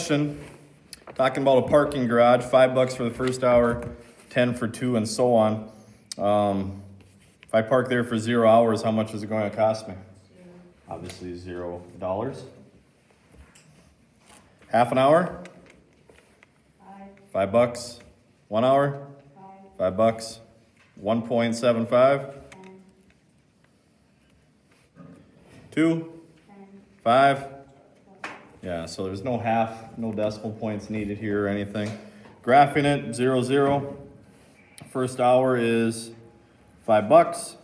question talking about a parking garage, $5 for the first hour, 10 for 2, and so on. If I park there for 0 hours, how much is it going to cost me? Obviously $0. Half an hour? $5. 1 hour? $5. 1.75? 2? 5? Yeah, so there's no half, no decimal points needed here or anything. Graphing it, 0, 0. First hour is $5.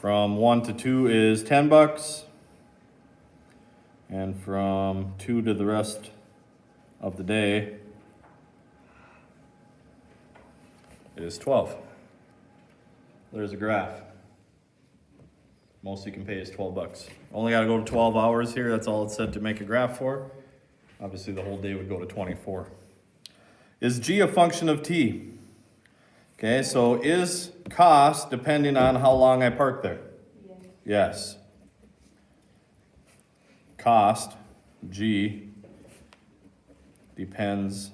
From 1 to 2 is $10. And from 2 to the rest of the day is 12. There's a graph. Most you can pay is $12. Only got to go to 12 hours here. That's all it said to make a graph for. Obviously, the whole day would go to 24. Is G a function of T? Okay, so is cost depending on how long I park there? Yes. Cost, G, depends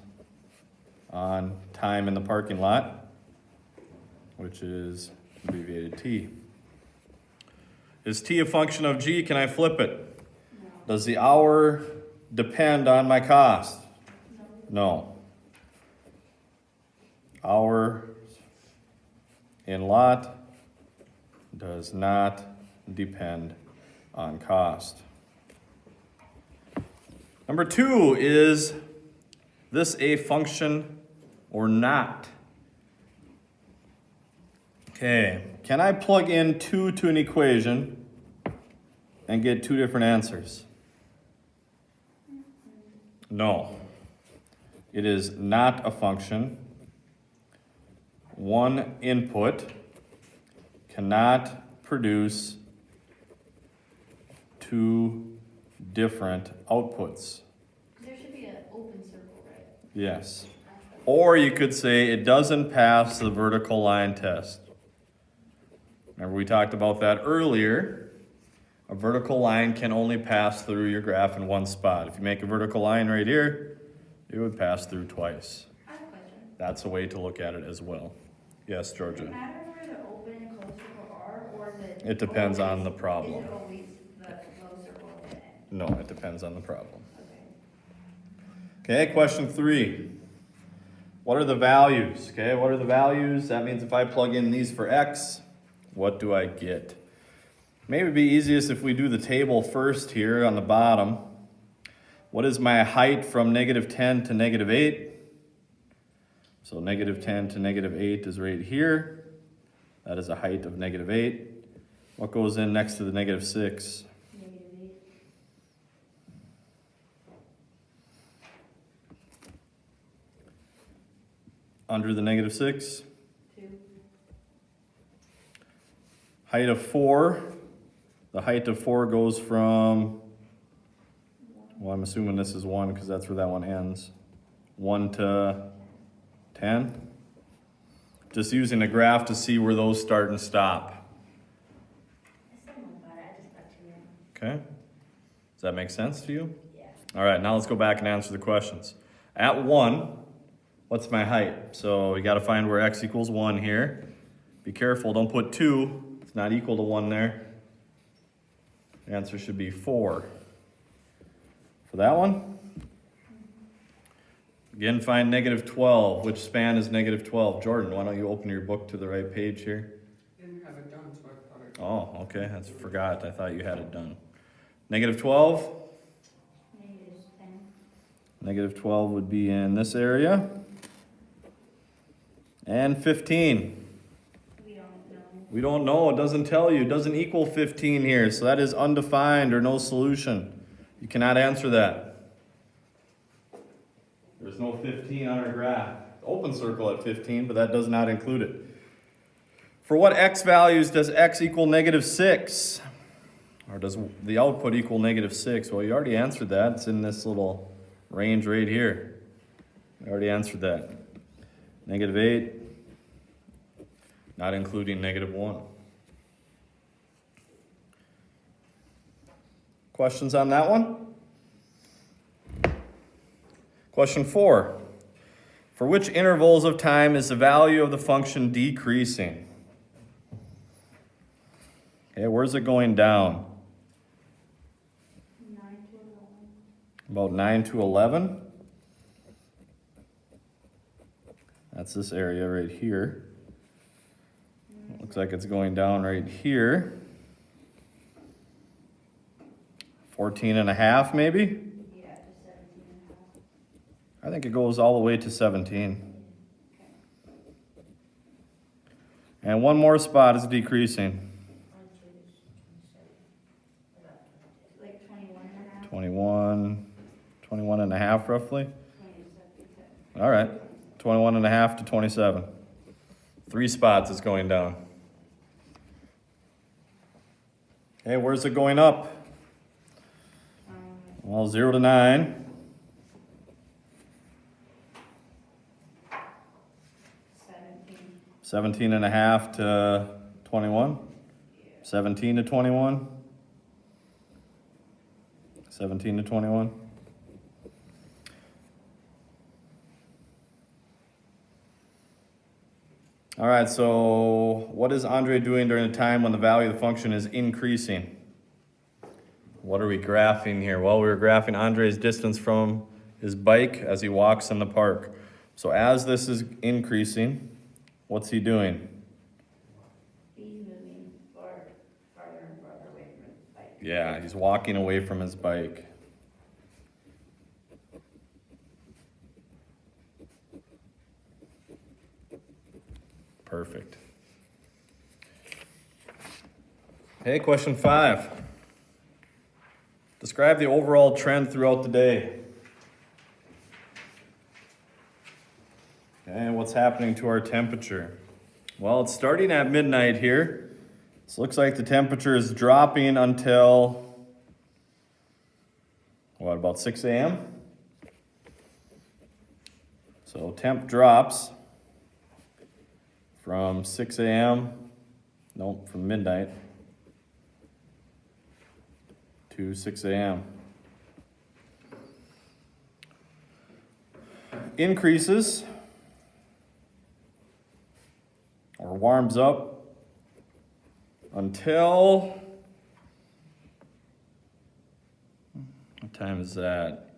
on time in the parking lot, which is abbreviated T. Is T a function of G? Can I flip it? No. Does the hour depend on my cost? No. Hour in lot does not depend on cost. Number 2, is this a function or not? Okay, can I plug in 2 to an equation and get 2 different answers? No. It is not a function. One input cannot produce 2 different outputs. There should be an open circle, right? Yes. Or you could say it doesn't pass the vertical line test. Remember we talked about that earlier. A vertical line can only pass through your graph in one spot. If you make a vertical line right here, it would pass through twice. I have a question. That's a way to look at it as well. Yes, Does Georgia. it matter where the open and closed circle are, or is it? It depends on the Is problem. it always the closed circle at the end? No, it depends on the problem. Okay. Okay, question 3. What are the values? Okay, what are the values? That means if I plug in these for x, what do I get? Maybe it'd be easiest if we do the table first here on the bottom. What is my height from -10 to -8? So -10 to -8 is right here. That is a height of -8. What goes in next to the -6? -8. Under the -6? 2. Height of 4. The height of 4 goes from, well, I'm assuming this is 1 because that's where that one ends. 1 to 10. Just using a graph to see where those start and stop. I still know about it, I just got 2 in. Okay? Does that make sense to you? Yeah. All right, now let's go back and answer the questions. At 1, what's my height? So you got to find where x equals 1 here. Be careful, don't put 2. It's not equal to 1 there. The answer should be 4. For that one, again, find -12. Which span is -12? Jordan, why don't you open your book to the right page here? Didn't have it done, so I thought Oh, okay, I forgot. I thought you had it done. -12? -10. -12 would be in this area. And 15. We don't know. We don't know. It doesn't tell you. It doesn't equal 15 here. So that is undefined or no solution. You cannot answer that. There's no 15 on our graph. Open circle at 15, but that does not include it. For what x values does x equal -6? Or does the output equal -6? Well, you already answered that. It's in this little range right here. You already answered that. -8, not including -1. Questions on that one? Question 4. For which intervals of time is the value of the function decreasing? Okay, where's it going down? 9 to 11. About 9 to 11. That's this area right here. Looks like it's going down right here. 14 and a half maybe? Yeah, to 17 and a half. I think it goes all the way to 17. And one more spot is decreasing. Like 21 and a half. 21 and a half roughly. 27. All right, 21 and a half to 27. 3 spots is going down. Okay, where's it going up? Well, 0 to 9. 17. 17 and a half to 21. 17 to 21. 17 to 21. All right, so what is Andre doing during the time when the value of the function is increasing? What are we graphing here? Well, we're graphing Andre's distance from his bike as he walks in the park. So as this is increasing, what's he doing? He's moving farther and farther away from his bike. Yeah, he's walking away from his bike. Perfect. Okay, question 5. Describe the overall trend throughout the day. Okay, what's happening to our temperature? Well, it's starting at midnight here. This looks like the temperature is dropping until, what, about 6 a.m.? So temp drops from 6 a.m., nope, from midnight to 6 a.m. Increases or warms up until, what time is that?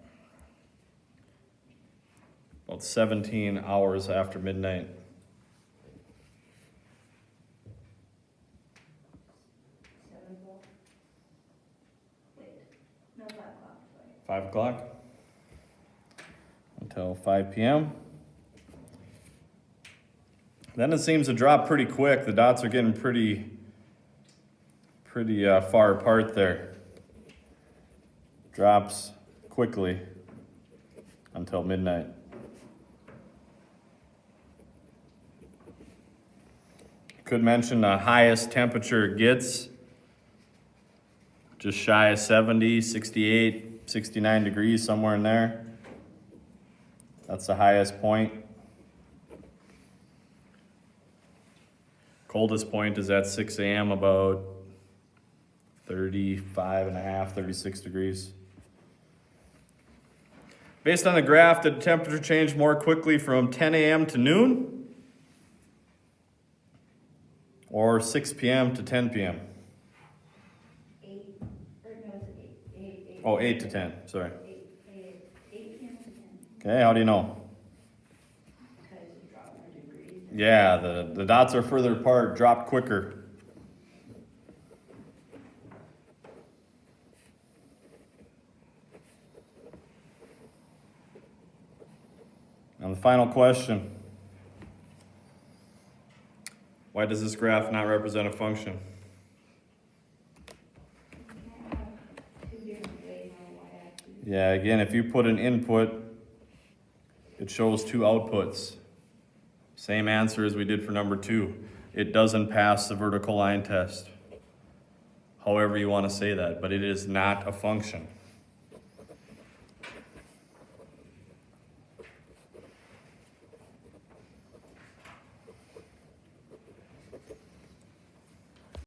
About 17 hours after midnight. 7 o'clock. Wait, no, 5 o'clock, sorry. 5 o'clock until 5 p.m. Then it seems to drop pretty quick. The dots are getting pretty far apart there. Drops quickly until midnight. Could mention the highest temperature it gets, just shy of 70, 68, 69 degrees, somewhere in there. That's the highest point. Coldest point is at 6 a.m., about 35 and a half, 36 degrees. Based on the graph, did the temperature change more quickly from 10 a.m. to noon? Or 6 p.m. to 10 p.m.? 8, or no, it's 8. Oh, 8 to 10, sorry. 8 p.m. to 10. Okay, how do you know? Because it dropped in degrees. Yeah, the dots are further apart, drop quicker. And the final question. Why does this graph not represent a function? Two different ways on the y-axis. Yeah, again, if you put an input, it shows 2 outputs. Same answer as we did for number 2. It doesn't pass the vertical line test. However you want to say that, but it is not a function.